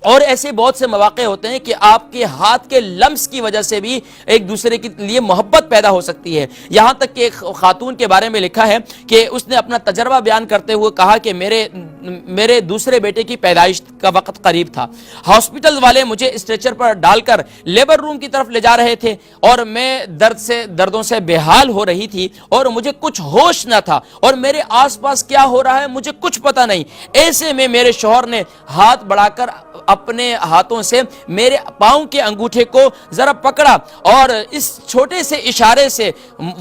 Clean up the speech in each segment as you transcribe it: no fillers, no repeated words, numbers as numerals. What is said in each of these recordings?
اور ایسے بہت سے مواقع ہوتے ہیں کہ آپ کے ہاتھ کے لمس کی وجہ سے بھی ایک دوسرے کے لیے محبت پیدا ہو سکتی ہے۔ یہاں تک کہ ایک خاتون کے بارے میں لکھا ہے کہ اس نے اپنا تجربہ بیان کرتے ہوئے کہا کہ میرے دوسرے بیٹے کی پیدائش کا وقت قریب تھا، ہاسپٹل والے مجھے اسٹریچر پر ڈال کر لیبر روم کی طرف لے جا رہے تھے اور میں دردوں سے بے حال ہو رہی تھی اور مجھے کچھ ہوش نہ تھا اور میرے آس پاس کیا ہو رہا ہے مجھے کچھ پتہ نہیں۔ ایسے میں میرے شوہر نے ہاتھ بڑھا کر اپنے ہاتھوں سے میرے پاؤں کے انگوٹھے کو ذرا پکڑا اور اس چھوٹے سے اشارے سے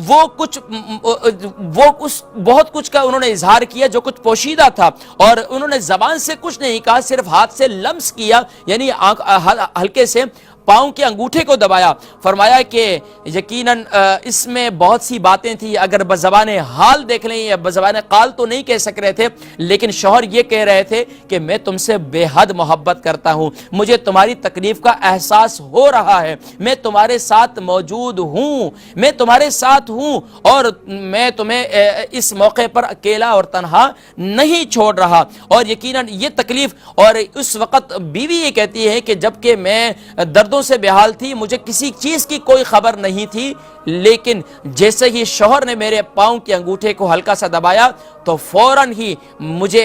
وہ بہت کچھ کا انہوں نے اظہار کیا جو کچھ پوشیدہ تھا، اور انہوں نے زبان سے کچھ نہیں کہا، صرف ہاتھ سے لمس کیا، یعنی ہلکے سے پاؤں کے انگوٹھے کو دبایا۔ فرمایا کہ یقیناً اس میں بہت سی باتیں تھی، اگر بزبان حال دیکھ لیں یا بزبان قال تو نہیں کہہ سک رہے تھے، لیکن شوہر یہ کہہ رہے تھے کہ میں تم سے بے حد محبت کرتا ہوں، مجھے تمہاری تکلیف کا احساس ہو رہا ہے، میں تمہارے ساتھ موجود ہوں، میں تمہارے ساتھ ہوں، اور میں تمہیں اس موقع پر اکیلا اور تنہا نہیں چھوڑ رہا۔ اور یقیناً یہ تکلیف، اور اس وقت بیوی یہ کہتی ہے کہ جبکہ میں دردوں سے بحال تھی، مجھے کسی چیز کی کوئی خبر نہیں تھی، لیکن جیسے ہی شوہر نے میرے پاؤں کے انگوٹھے کو ہلکا سا دبایا تو فوراً ہی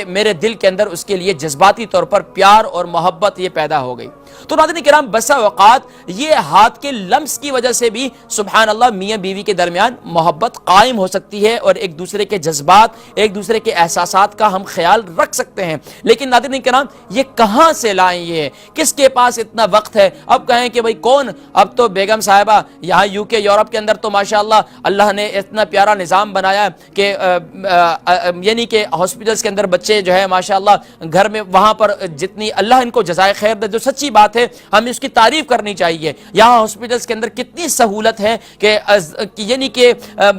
میرے دل کے اندر اس کے لیے جذباتی طور پر پیار اور محبت یہ پیدا ہو گئی۔ تو ناظرین کرام، بسا اوقات یہ ہاتھ کے لمس کی وجہ سے بھی سبحان اللہ میاں بیوی کے درمیان محبت قائم ہو سکتی ہے، اور ایک دوسرے کے جذبات، ایک دوسرے کے احساسات کا ہم خیال رکھ سکتے ہیں۔ لیکن ناظرین کرام، یہ کہاں سے لائیں؟ یہ کس کے پاس اتنا وقت ہے؟ اب کہیں کہ بھئی کون، اب تو بیگم صاحبہ یہاں UK یورپ کے اندر تو ماشاءاللہ اللہ نے اتنا پیارا نظام بنایا کہ یعنی کہ ہاسپٹلز کے اندر بچے جو ہے ماشاءاللہ گھر میں، وہاں پر جتنی اللہ ان کو جزائے خیر دے، جو سچی بات ہے ہمیں اس کی تعریف کرنی چاہیے۔ یہاں ہاسپٹلز کے اندر کتنی سہولت ہے کہ یعنی کہ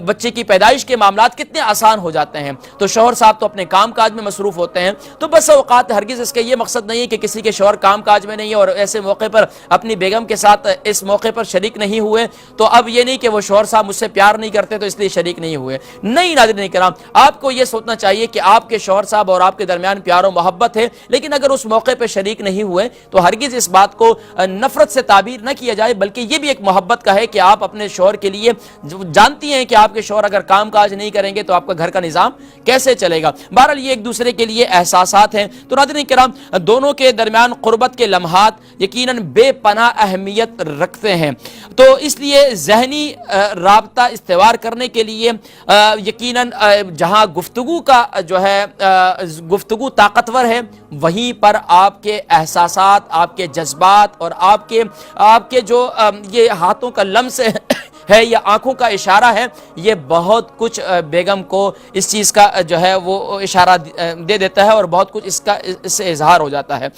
بچے کی پیدائش کے معاملات کتنے آسان ہو جاتے ہیں۔ تو شوہر صاحب تو اپنے کام کاج میں مصروف ہوتے ہیں، تو بس اوقات ہرگز اس کا یہ مقصد نہیں ہے کہ کسی کے شوہر کام کاج میں نہیں ہے اور ایسے موقع پر اپنی بیگم کے ساتھ اس موقع پر شریک نہیں ہوئے، تو اب یہ نہیں کہ وہ شوہر صاحب مجھ سے پیار نہیں کرتے تو اس لیے شریک نہیں ہوئے۔ نہیں ناظرین کرام، آپ کو یہ سوچنا چاہیے کہ آپ کے شوہر صاحب اور آپ کے درمیان پیار و محبت ہے، لیکن اگر اس موقع پہ شریک نہیں ہوئے تو ہرگز اس بات کو نفرت سے تعبیر نہ کیا جائے، بلکہ یہ بھی ایک محبت کا ہے کہ آپ اپنے شوہر کے لیے جانتی ہیں کہ آپ کے شوہر اگر کام کاج نہیں کریں گے تو آپ کا گھر کا نظام کیسے چلے گا۔ بہرحال یہ ایک دوسرے کے لیے احساسات ہیں۔ تو ناظرین کرام، دونوں کے درمیان قربت کے لمحات یقیناً بے پناہ اہمیت رکھتے ہیں، تو اس لیے ذہنی رابطہ استوار کرنے کے لیے یقیناً جہاں گفتگو کا جو ہے گفتگو طاقتور ہے، وہیں پر آپ کے احساسات، آپ کے جذبات اور آپ کے جو یہ ہاتھوں کا لمس ہے یا آنکھوں کا اشارہ ہے، یہ بہت کچھ بیگم کو اس چیز کا جو ہے وہ اشارہ دے دیتا ہے اور بہت کچھ اس سے اظہار ہو جاتا ہے۔